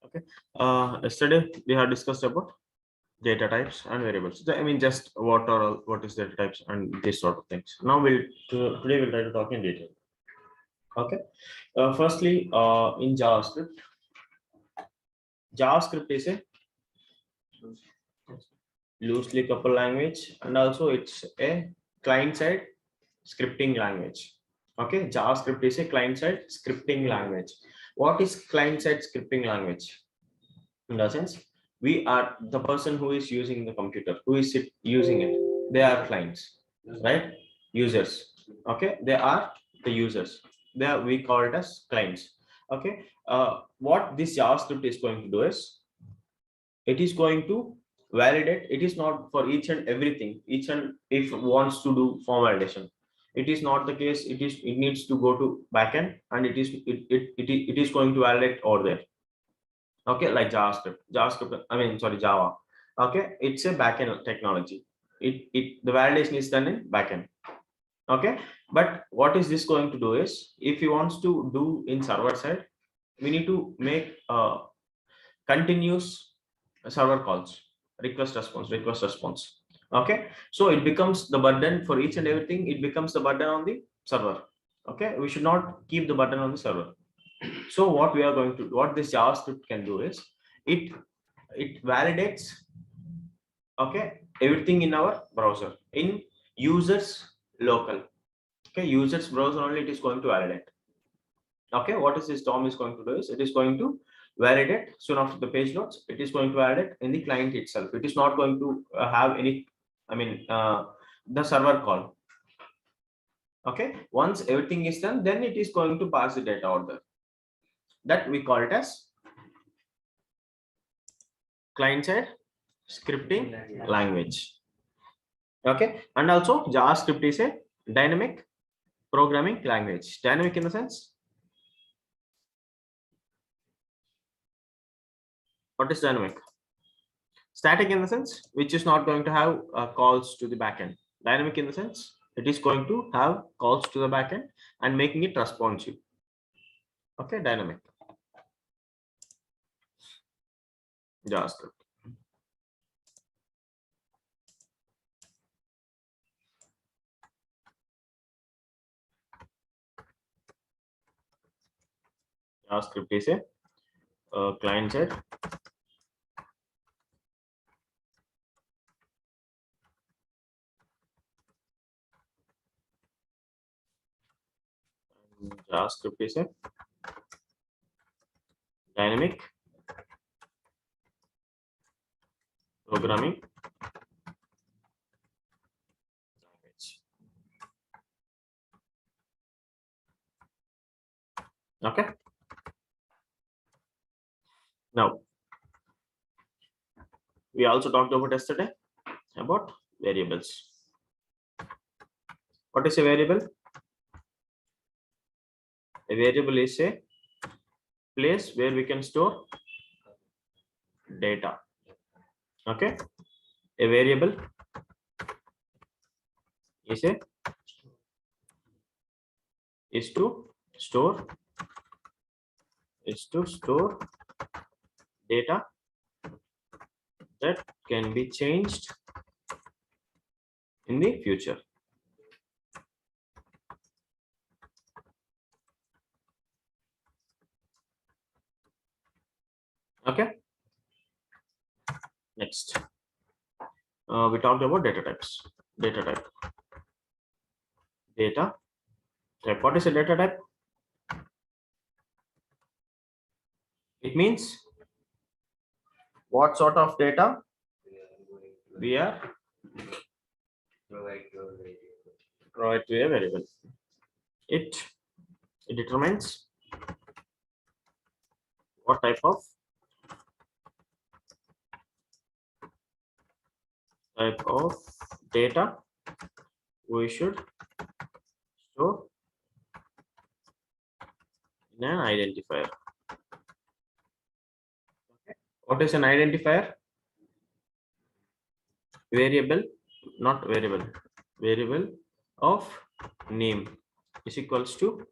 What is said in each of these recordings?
Okay. Yesterday we have discussed about data types and variables. I mean, just what is data types and this sort of things. Now today we'll try to talk in detail. Okay. Firstly, in JavaScript is a loosely coupled language, and also it's a client-side scripting language. Okay, JavaScript is a client-side scripting language. What is client-side scripting language? In the sense, we are the person who is using the computer, who is using it. They are clients, right? Users. Okay, they are the users. We call it as clients. Okay, what this JavaScript is going to do is, it is going to validate. It is not for each and everything. Each and if wants to do form validation, it is not the case. It needs to go to backend, and it is going to validate over there. Okay, like JavaScript, I mean, sorry, Java. Okay, it's a backend technology. The validation is done in backend. Okay, but what is this going to do is, if he wants to do in server side, we need to make continuous server calls, request response. Okay, so it becomes the burden for each and everything. It becomes the burden on the server. Okay, we should not keep the burden on the server. So what this JavaScript can do is, it validates, okay, everything in our browser, in users local. Okay, users browser only it is going to validate. Okay, what is this DOM is going to do is, it is going to validate soon after the page loads. It is going to validate in the client itself. It is not going to have any, I mean, the server call. Okay, once everything is done, then it is going to pass the data out there. That we call it as client-side scripting language. Okay, and also JavaScript is a dynamic programming language. Dynamic in the sense, what is dynamic? Static in the sense, which is not going to have calls to the backend. Dynamic in the sense, it is going to have calls to the backend and making it responsive. Okay, dynamic JavaScript. JavaScript is a client-side JavaScript is a dynamic programming language. Okay. Now, we also talked about yesterday about variables. What is a variable? A variable is a place where we can store data. Okay, a variable is to store data that can be changed in the future. Okay, next we talked about data types. Data type. What is a data type? It means what sort of data we are provide to a variable. It determines what type of data we should store in an identifier. Okay. What is an identifier? Variable, not variable, variable of name is equals to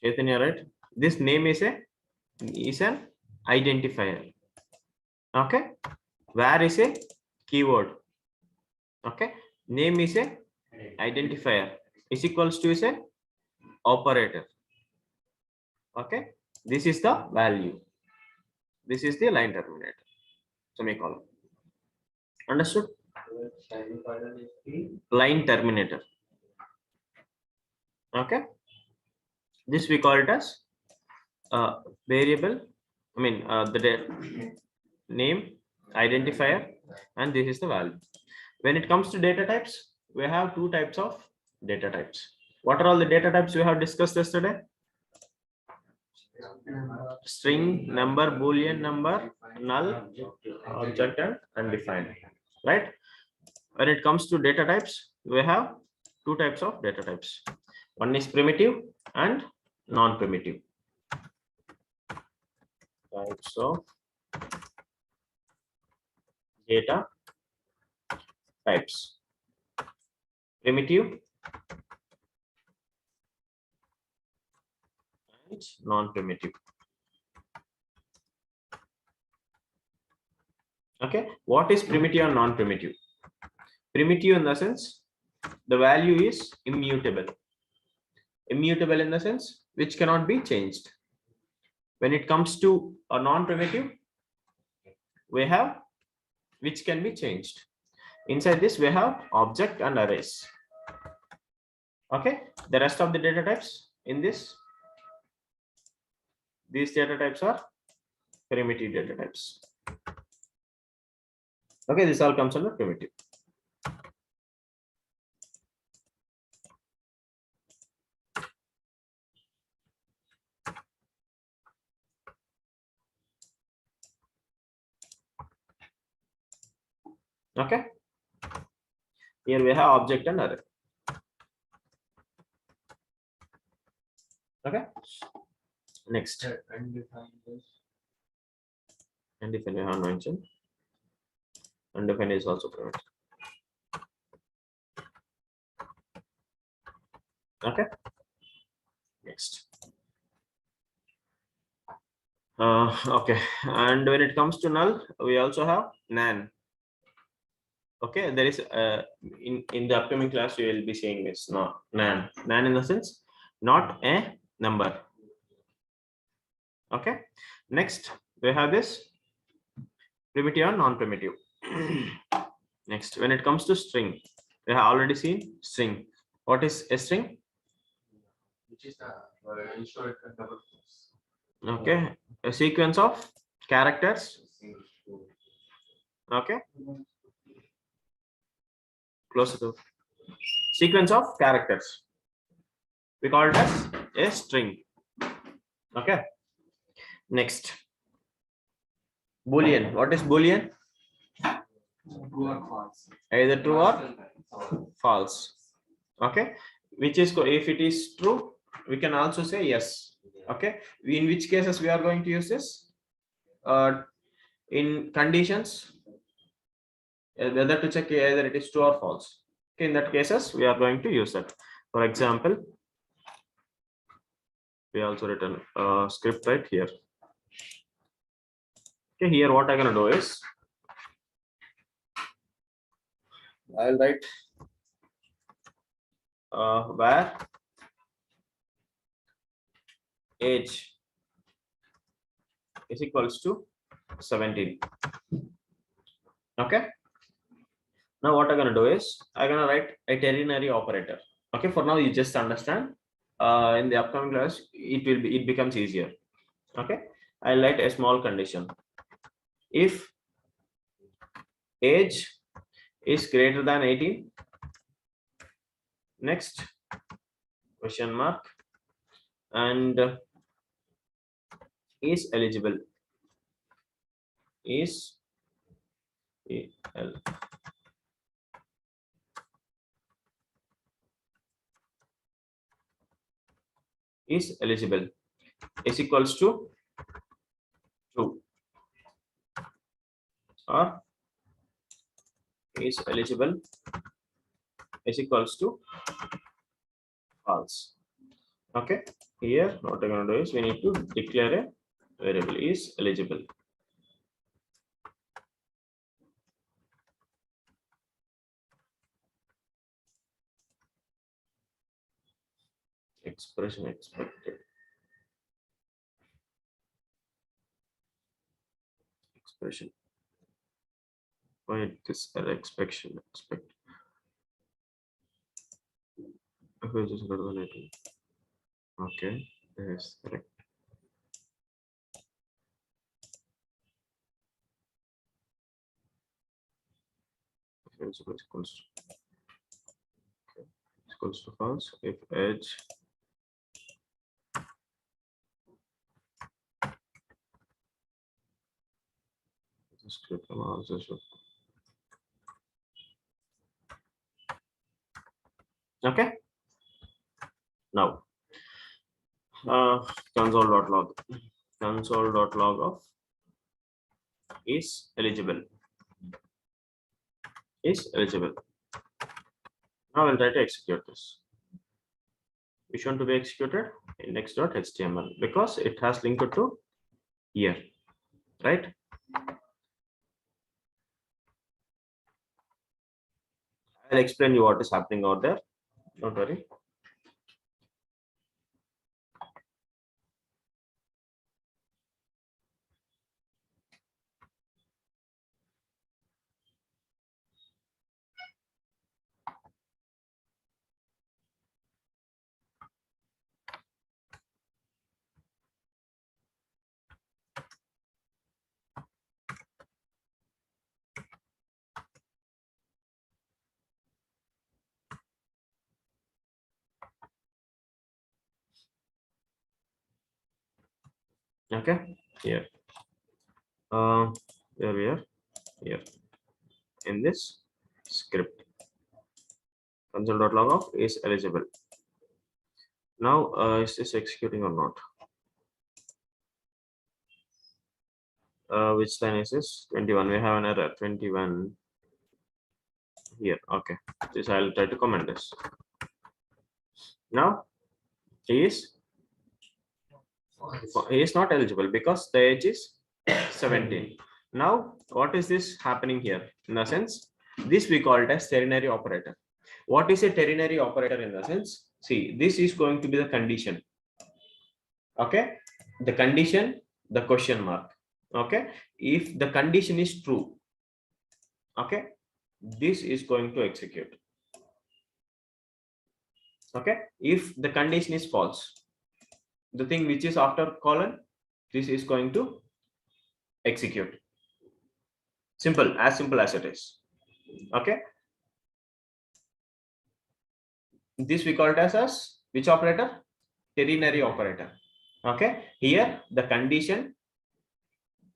Chaitanya, right? This name is an identifier. Okay. Where is a keyword. Okay. Name is a identifier. Is equals to is a operator. Okay. This is the value. This is the line terminator. Semicolon. Understood? Line terminator. Okay. This we call it as variable. I mean the name identifier, and this is the value. When it comes to data types, we have two types of data types. What are all the data types we have discussed yesterday? String, number, boolean number, null, object, and undefined. Right? When it comes to data types, we have two types of data types. One is primitive and non-primitive. Types of data types. Primitive and non-primitive. Okay, what is primitive and non-primitive? Primitive in the sense the value is immutable. Immutable in the sense which cannot be changed. When it comes to a non-primitive, we have which can be changed. Inside this we have object and arrays. Okay, the rest of the data types in this, these data types are primitive data types. Okay, this all comes under primitive. Okay, here we have object and array. Okay, next. Undefined we have mentioned. Undefined is also primitive. Okay, next. Okay, and when it comes to null, we also have nan. Okay, there is in the upcoming class we will be seeing this. No, nan in the sense not a number. Okay, next we have this primitive and non-primitive. Next, when it comes to string, we have already seen string. What is a string? Which is the okay, a sequence of characters. Okay, close to sequence of characters. We call it as a string. Okay, next, boolean. What is boolean? True or false. Either true or false. Okay, which is if it is true, we can also say yes. Okay, in which cases we are going to use this? In conditions, whether to check either it is true or false. Okay, in that cases we are going to use that. For example, we also written a script right here. Okay, here what I'm gonna do is I'll write where age is equals to 17. Okay, now what I'm gonna do is I'm gonna write a ternary operator. Okay, for now you just understand. In the upcoming class it becomes easier. Okay, I'll write a small condition. If age is greater than 18, next question mark, and is eligible, is eligible is equals to true, or is eligible is equals to false. Okay, Here, what we're going to do is we need to declare a variable is eligible. Expression expected. Expression. Why this expression expect? Okay, yes, correct. Equals to false if edge script also should. Okay. Now console.log of is eligible. Now I'll try to execute this. Which one to be executed? Index.html because it has linked to here, right? I'll explain you what is happening out there. Don't worry. Okay, here. Where we are here in this script. Console.log of is eligible. Now, is this executing or not? Which line is this? 21. We have an error. 21 here. Okay. This I'll try to comment this. Now, he is not eligible because the age is 17. Now, what is this happening here? In the sense, this we call it as ternary operator. What is a ternary operator in the sense? See, this is going to be the condition. Okay, the condition, the question mark. Okay, if the condition is true, okay, this is going to execute. Okay, if the condition is false, the thing which is after colon, this is going to execute. Simple as it is. Okay, this we call it as which operator? Ternary operator. Okay, here the condition,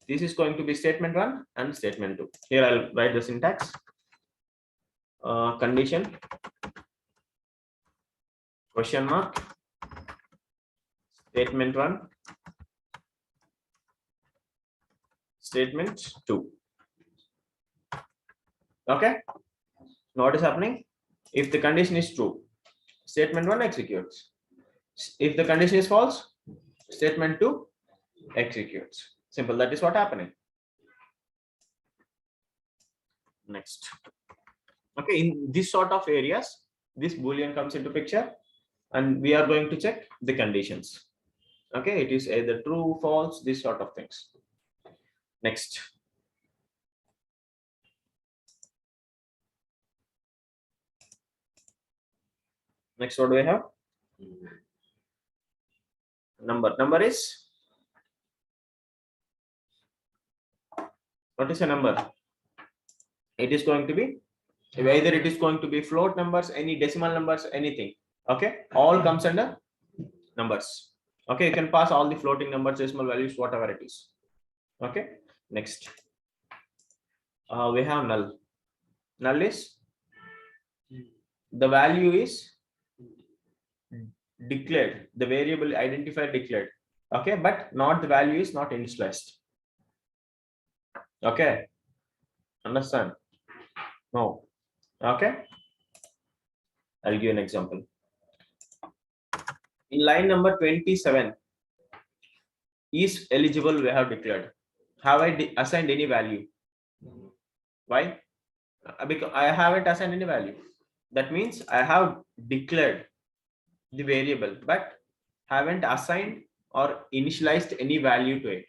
this is going to be statement 1 and statement 2. Here I'll write the syntax. Condition, question mark, statement 1, statement 2. Okay, now what is happening? If the condition is true, statement 1 executes. If the condition is false, statement 2 executes. Simple, that is what happening. Next. Okay, in this sort of areas, this boolean comes into picture and we are going to check the conditions. Okay, it is either true, false, this sort of things. Next. Next, what do we have? Number is, what is a number? It is going to be, either it is going to be float numbers, any decimal numbers, anything. Okay, all comes under numbers. Okay, you can pass all the floating numbers, decimal values, whatever it is. Okay, next. We have null. Null is the value is declared, the variable identifier declared. Okay, but not the value is not initialized. Okay, understand? No. Okay, I'll give you an example. In line number 27, is eligible we have declared. Have I assigned any value? Why? Because I haven't assigned any value. That means I have declared the variable, but haven't assigned or initialized any value to it.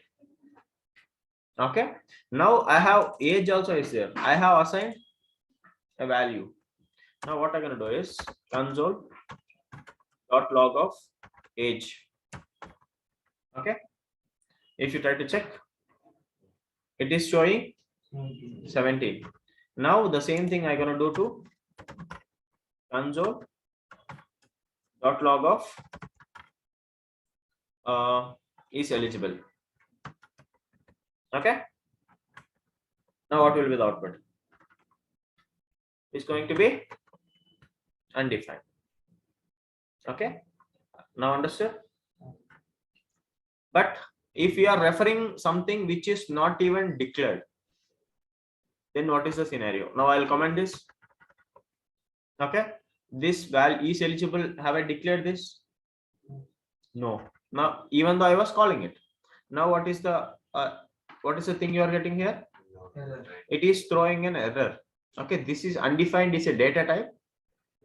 Okay. Now I have age also is there. I have assigned a value. Now what I'm going to do is console dot log of age. Okay. If you try to check, it is showing 17. Now the same thing I'm going to do to console dot log of is eligible. Okay. Now what will be the output? It's going to be undefined. Okay. Now understood? But if you are referring something which is not even declared, then what is the scenario? Now I'll comment this. Okay. This value is eligible. Have I declared this? No. Now, even though I was calling it. Now what is the thing you are getting here? It is throwing an error. Okay. This is undefined is a data type.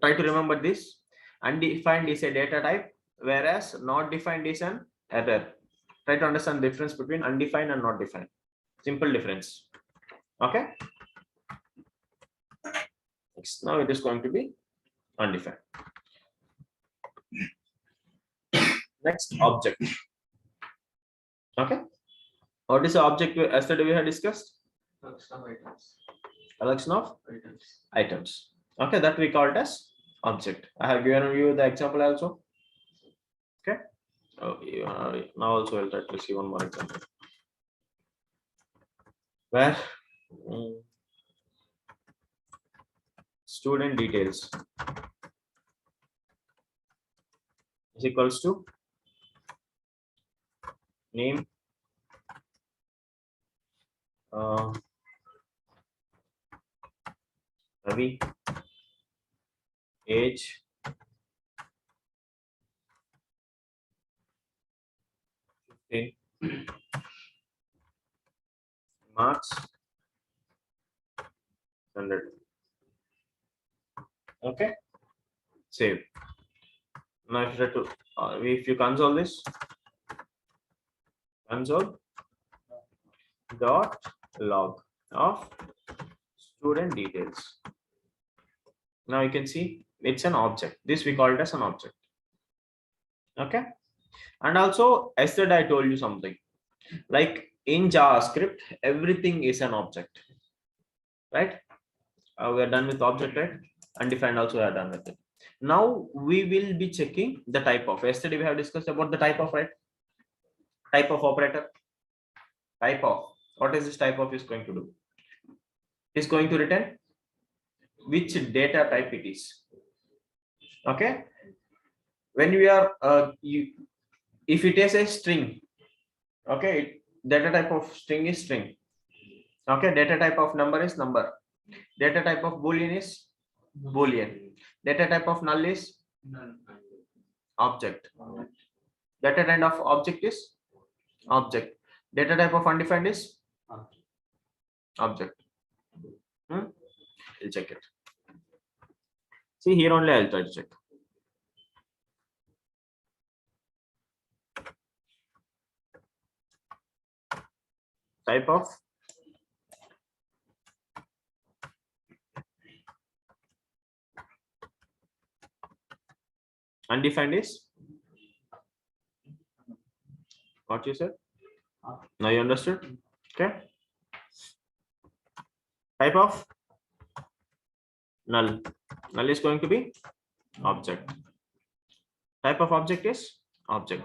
Try to remember this. Undefined is a data type, whereas not defined is an error. Try to understand the difference between undefined and not defined. Simple difference. Okay. Now it is going to be undefined. Next, object. Okay. What is the object yesterday we had discussed? Collection of items. Okay, that we call it as object. I have given you the example also. Okay. Oh, now also I'll try to see one more example. Where student details is equals to name, Ravi, age, marks, 100. Okay, save. Now if you try to if you console this, console dot log of student details. Now you can see it's an object. This we call it as an object. Okay. And also yesterday I told you something like in JavaScript, everything is an object, right? We are done with object, right? Undefined also we are done with it. Now we will be checking the type of. Yesterday we have discussed about the type of, right? Type of operator. Type of. What is this type of is going to do? Is going to return which data type it is. Okay. When we are if it is a string, okay, data type of string is string. Okay, data type of number is number. Data type of boolean is boolean. Data type of null is object. Data type of object is object. Data type of undefined is object. I'll check it. See here only I'll try to check. Type of undefined is what you said. Now you understood. Okay. Type of null. Null is going to be object. Type of object is object.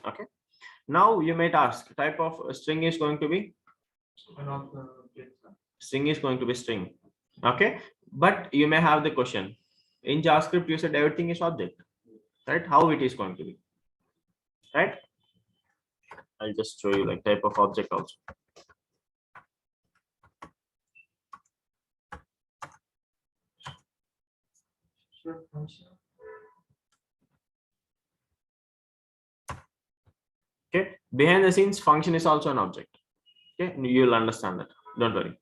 Okay. Now you might ask, type of string is going to be string is going to be string. Okay. But you may have the question in JavaScript, you said everything is object, right? How it is going to be, right? I'll just show you like type of object also. Behind the scenes, function is also an object. Okay, you'll understand that. Don't worry.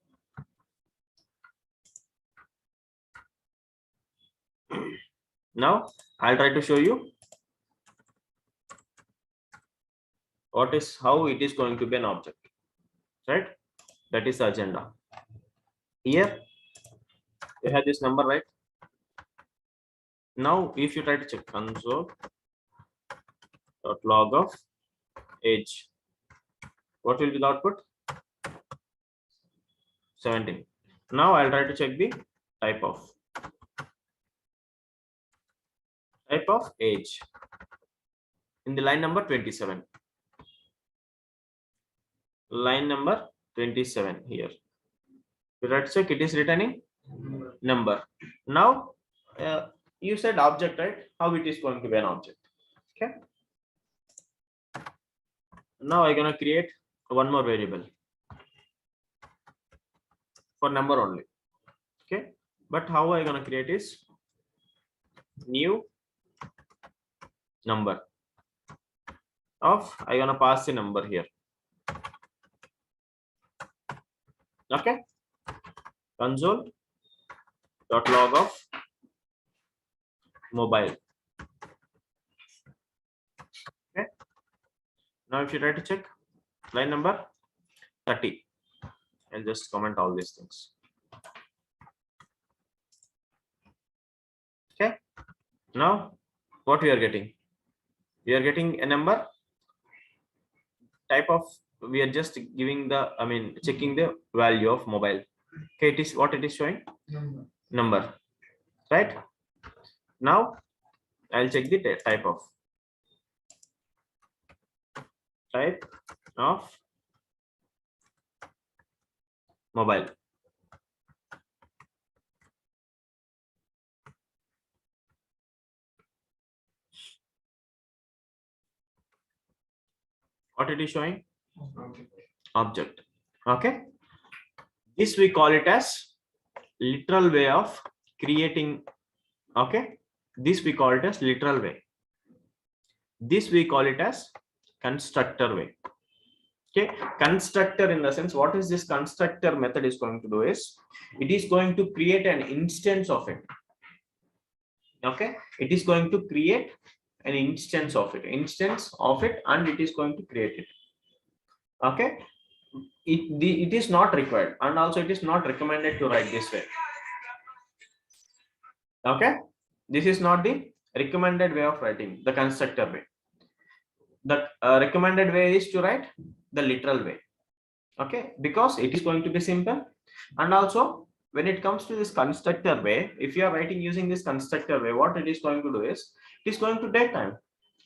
Now I'll try to show you how it is going to be an object, right? That is the agenda. Here you have this number, right? Now if you try to check console.log of age, what will be the output? 17. Now I'll try to check the type of age in the line number 27. Line number 27 here. Let's check, it is returning number. Now you said object, right? How it is going to be an object? Okay. Now I'm gonna create one more variable for number only. Okay, but how I'm gonna create is new number of, I'm gonna pass the number here. Okay, console.log of mobile. Okay, now if you try to check line number 30, I'll just comment all these things. Okay, now what we are getting? We are getting a number type of, we are just giving the, checking the value of mobile. Okay, it is what it is showing? Number, right? Now I'll check the type of mobile. What it is showing? Object. Okay, this we call it as literal way of creating. Okay, this we call it as literal way. This we call it as constructor way. Okay, constructor in the sense, what is this constructor method is going to do is, it is going to create an instance of it. Okay, it is going to create an instance of it, and it is going to create it. Okay, it is not required, and also it is not recommended to write this way. Okay, this is not the recommended way of writing the constructor way. The recommended way is to write the literal way. Okay, because it is going to be simple, and also when it comes to this constructor way, if you are writing using this constructor way, what it is going to do is, it is going to take time.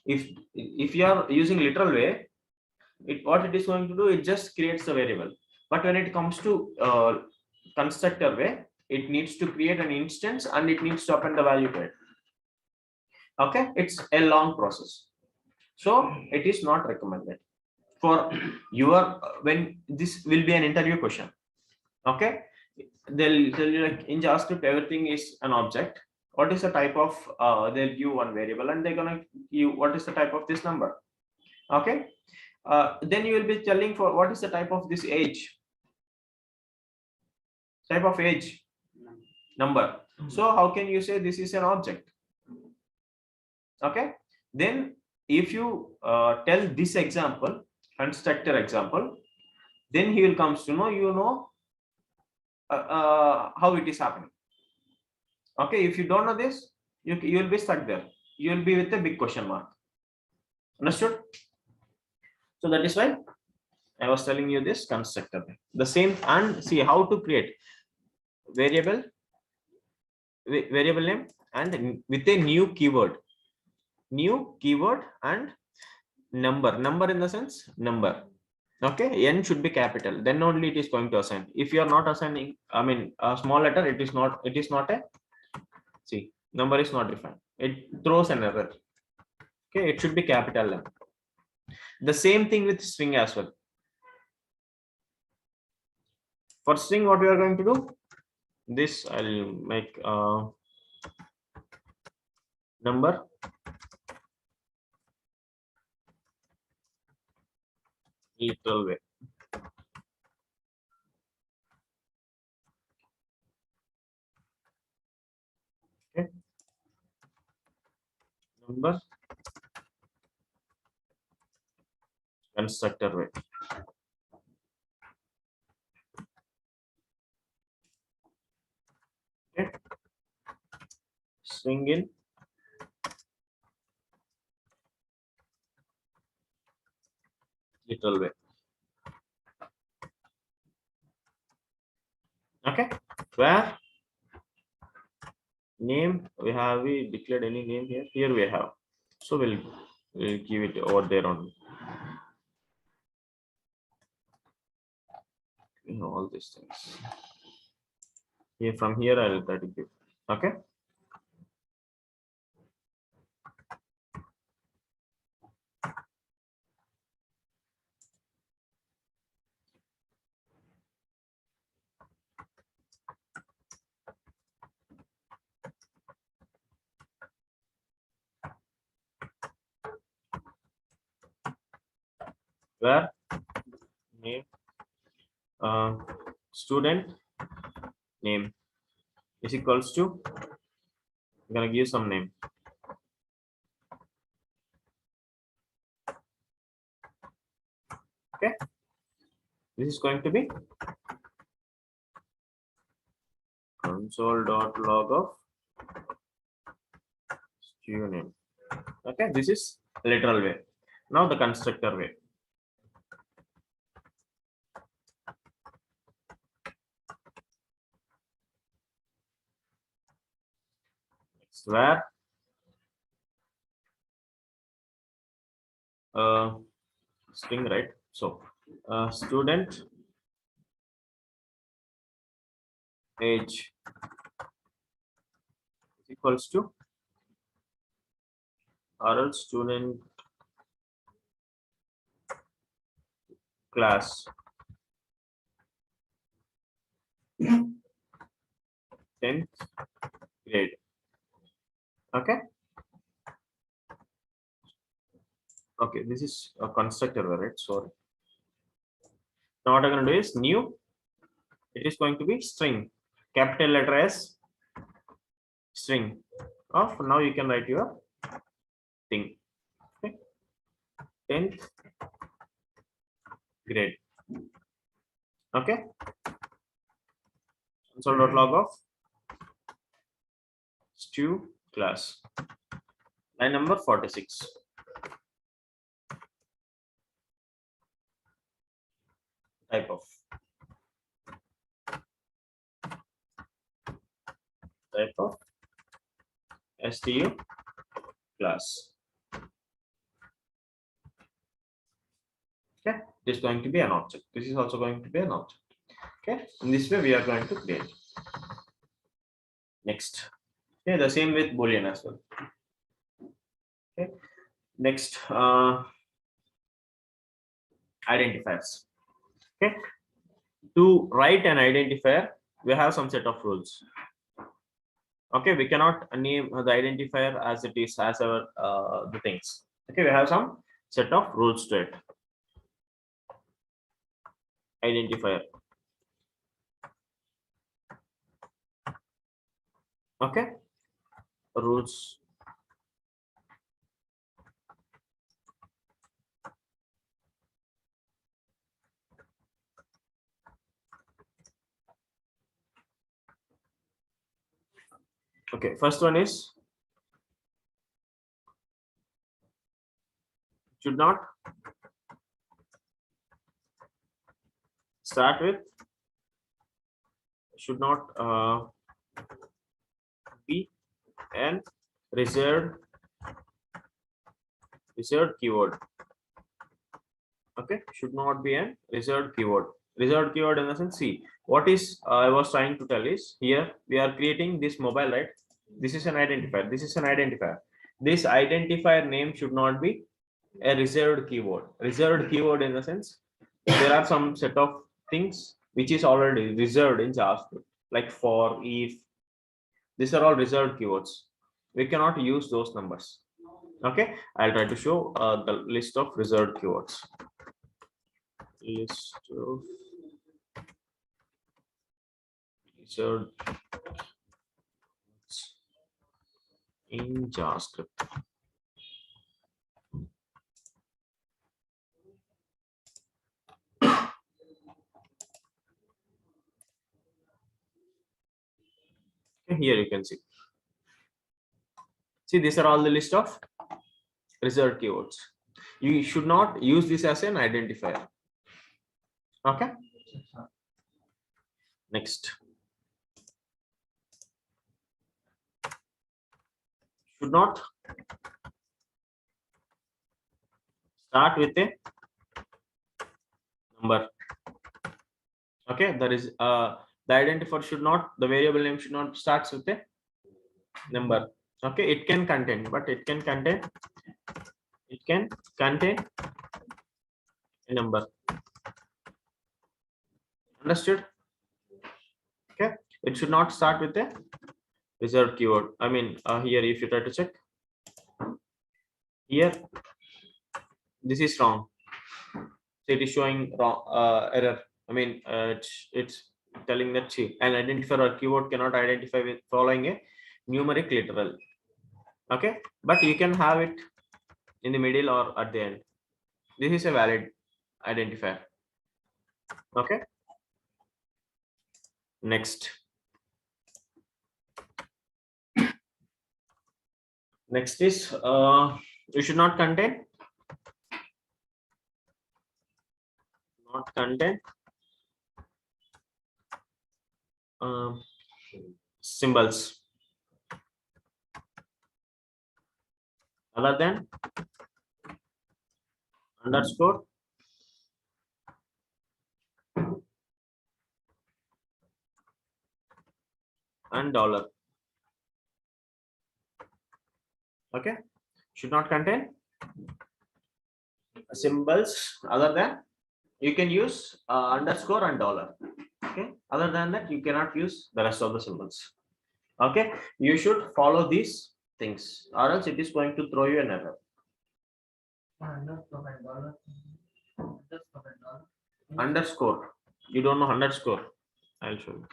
If you are using literal way, what it is going to do, it just creates a variable. But when it comes to constructor way, it needs to create an instance and it needs to append the value to it. Okay, it's a long process, so it is not recommended for your, when this will be an interview question. Okay, they'll tell you like in JavaScript everything is an object. What is the type of, they'll give one variable and they're gonna give what is the type of this number. Okay, then you will be telling for what is the type of this age, number. So how can you say this is an object? Okay, then if you tell this example, constructor example, then he will comes to know, how it is happening. Okay, if you don't know this, you will be stuck there. You will be with a big question mark. Understood? So that is why I was telling you this constructor. The same, and see how to create variable name and with a new keyword and number in the sense number. Okay, n should be capital, then only it is going to assign. If you are not assigning, a small letter, it is not a, see, number is not defined, it throws an error. Okay, it should be capital N. The same thing with string as well. For string, what we are going to do, this I'll make number literal way. Okay. Number constructor way. Okay. String in literal way. Okay. Where name we declared any name here? Here we have. So we'll give it over there on all these things. Here from here I'll try to give. Okay. Where name student name is equals to, I'm gonna give some name. Okay, this is going to be console.log of student name. Okay, this is literal way. Now the constructor way. Next, where string, right? So student age is equals to or student class 10th grade. Okay. Okay, this is a constructor, right? Sorry. Now what I'm going to do is new. It is going to be string, capital letter S, string of. Now you can write your thing. Okay. 10th grade. Okay. Console.log of stu class. Line number 46. Type of stu class. Okay, this is going to be an object. This is also going to be an object. Okay, in this way we are going to create. Next, okay, the same with boolean as well. Okay, next identifiers. Okay, to write an identifier, we have some set of rules. Okay, we cannot name the identifier as it is as our the things. Okay, we have some set of rules to it. Identifier. Okay, rules. Okay, first one is should not start with, should not be an reserved keyword. Okay, should not be an reserved keyword. Reserved keyword in the sense, see what is I was trying to tell is here we are creating this mobile, right? This is an identifier. This is an identifier. This identifier name should not be a reserved keyword. Reserved keyword in the sense there are some set of things which is already reserved in JavaScript, like for, if. These are all reserved keywords. We cannot use those numbers. Okay, I'll try to show the list of reserved keywords. list of reserved in JavaScript. Okay, here you can see. See, these are all the list of reserved keywords. You should not use this as an identifier. Okay. Next. Should not start with a number. Okay, there is the identifier should not, the variable name should not starts with a number. Okay, it can contain, but it can contain a number. Understood? Okay, it should not start with a reserved keyword. I mean, here if you try to check, here this is wrong. So it is showing wrong error. I mean, it's telling that an identifier or keyword cannot identify with following a numeric literal. Okay, but you can have it in the middle or at the end. This is a valid identifier. Okay. Next. Next is you should not contain symbols other than underscore and dollar. Okay, should not contain symbols other than, you can use underscore and dollar. Okay, other than that you cannot use the rest of the symbols. Okay, you should follow these things or else it is going to throw you an error. Underscore, you don't know underscore, I'll show you.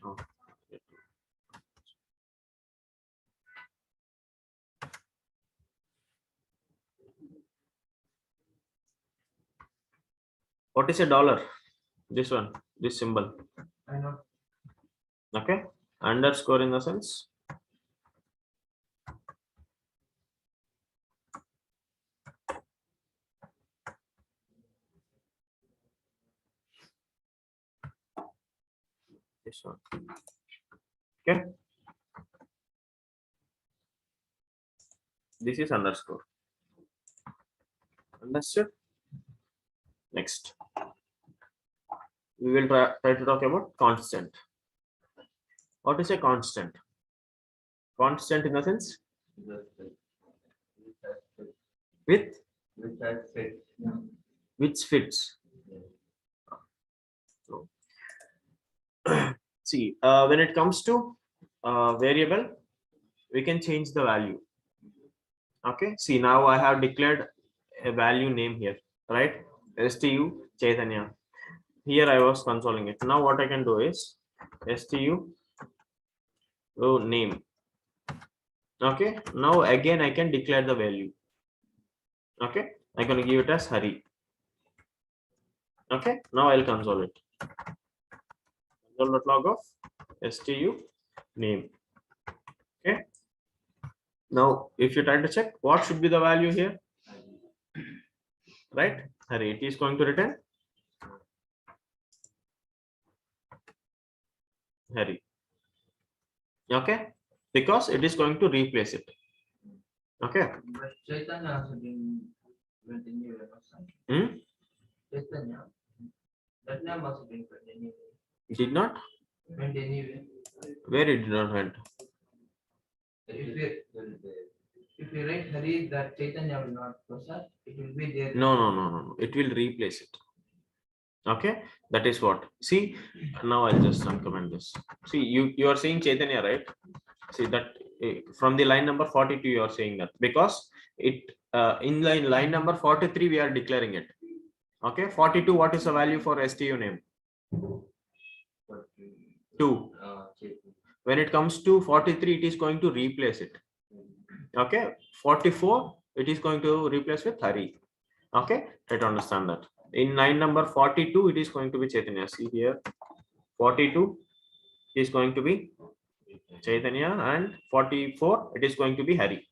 Oh. What is a dollar? This one, this symbol. I know. Okay, underscore in the sense this one. Okay, this is underscore. Understood? Next, we will try to talk about constant. What is a constant? Constant in the sense with which fits. So, see, when it comes to variable, we can change the value. Okay, see, now I have declared a value name here, right? STU Chaitanya. Here I was consoling it. Now what I can do is STU name. Okay, now again I can declare the value. Okay, I'm going to give it as Hari. Okay, now I'll console it. Console.log of STU name. Okay, now if you try to check what should be the value here, right? Hari, it is going to return Hari. Okay, because it is going to replace it. Okay. Hmm? That name also been put anyway. It did not? Went anyway. Where it did not went? If you write Hari, that Chaitanya will not process, it will be there. No. It will replace it. Okay, that is what. See, now I'll just uncomment this. See, you are saying Chaitanya, right? See that from the line number 42, you are saying that because it in line number 43, we are declaring it. Okay, 42, what is the value for STU name? 2. When it comes to 43, it is going to replace it. Okay, 44, it is going to replace with Hari. Okay, try to understand that. In line number 42, it is going to be Chaitanya. See here, 42 is going to be Chaitanya, and 44, it is going to be Hari.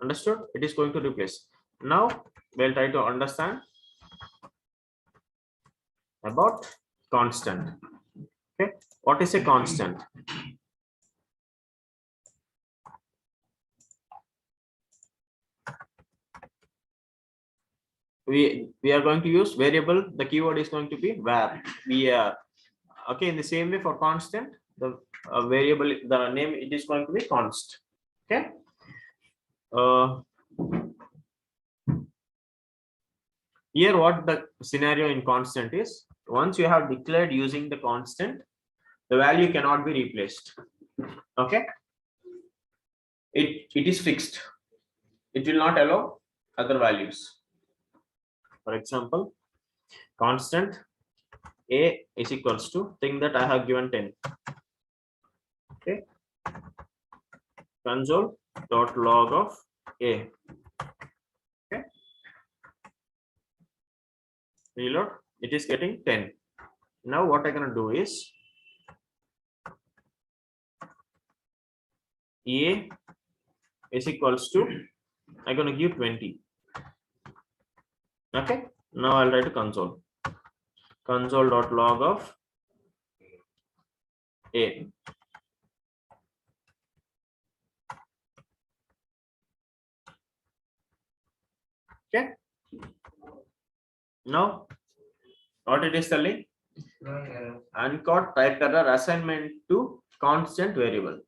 Understood? It is going to replace. Now, we'll try to understand about constant. Okay, what is a constant? We are going to use variable. The keyword is going to be var. We are okay. In the same way for constant, the variable, the name, it is going to be const. Okay. Here, what the scenario in constant is: once you have declared using the constant, the value cannot be replaced. Okay. It is fixed. It will not allow other values. For example, constant a is equals to, think that I have given 10. Okay, console dot log of a. Okay, reload, it is getting 10. Now what I'm gonna do is a is equals to, I'm gonna give 20. Okay, now I'll write to console dot log of a. Okay, now what it is telling? Uncaught type error assignment to constant variable.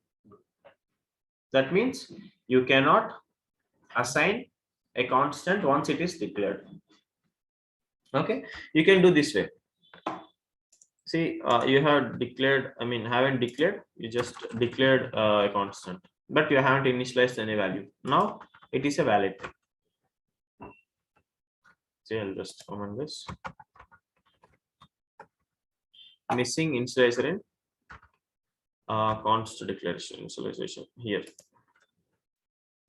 That means you cannot assign a constant once it is declared. Okay, you can do this way. See, you have declared, I mean, haven't declared, you just declared a constant, but you haven't initialized any value. Now it is a valid. See, I'll just comment this. Missing initializer in const declaration initialization here.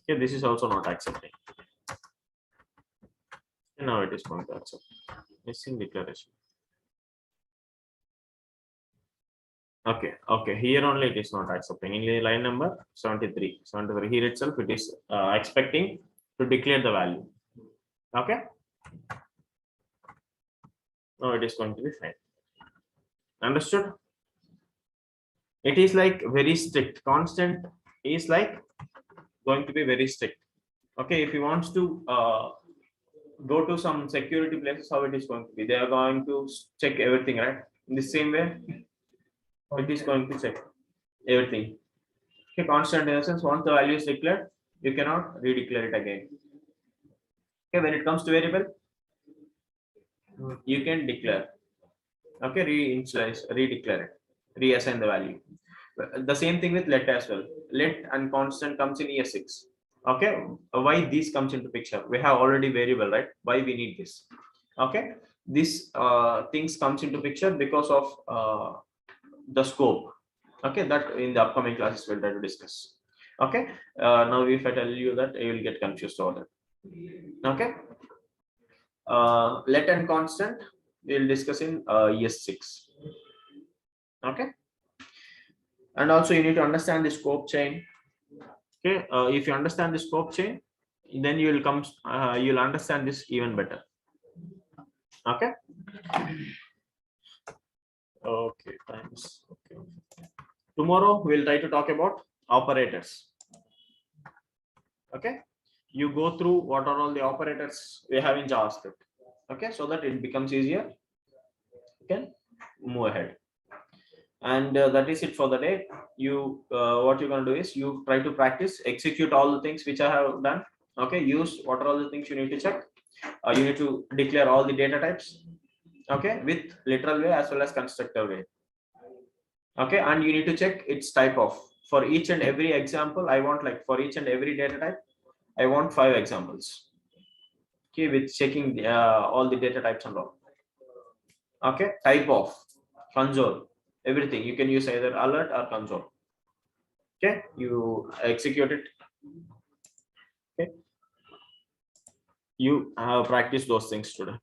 Okay, this is also not accepting. And now it is going to accept. Missing declaration. Okay, here only it is not accepting. In line number 73 here itself, it is expecting to declare the value. Okay, now it is going to be fine. Understood? It is like very strict. Constant is like going to be very strict. Okay, if you want to go to some security places, how it is going to be? They are going to check everything, right? In the same way, it is going to check everything. Okay, constant in the sense, once the value is declared, you cannot redeclare it again. Okay, when it comes to variable, you can declare. Okay, reinitialize, redeclare it, reassign the value. The same thing with let as well. Let and constant comes in ES6. Okay, why this comes into picture? We have already variable, right? Why we need this? Okay, this things comes into picture because of the scope. Okay, that in the upcoming classes we'll try to discuss. Okay, now if I tell you that, you will get confused over that. Okay, let and constant we'll discuss in ES6. Okay, and also you need to understand the scope chain. Okay, if you understand the scope chain, then you will come, you'll understand this even better. Okay. Okay, thanks. Okay. Tomorrow we'll try to talk about operators. Okay, you go through what are all the operators we have in JavaScript. Okay, so that it becomes easier. You can move ahead. And that is it for the day. You what you're going to do is you try to practice, execute all the things which I have done. Okay, use what are all the things you need to check. You need to declare all the data types. Okay, with literal way as well as constructor way. Okay, and you need to check its type of, for each and every example, I want like for each and every data type, I want 5 examples. Okay, with checking all the data types and all. Okay, type of, console, everything. You can use either alert or console. Okay, you execute it. Okay, you have practiced those things today.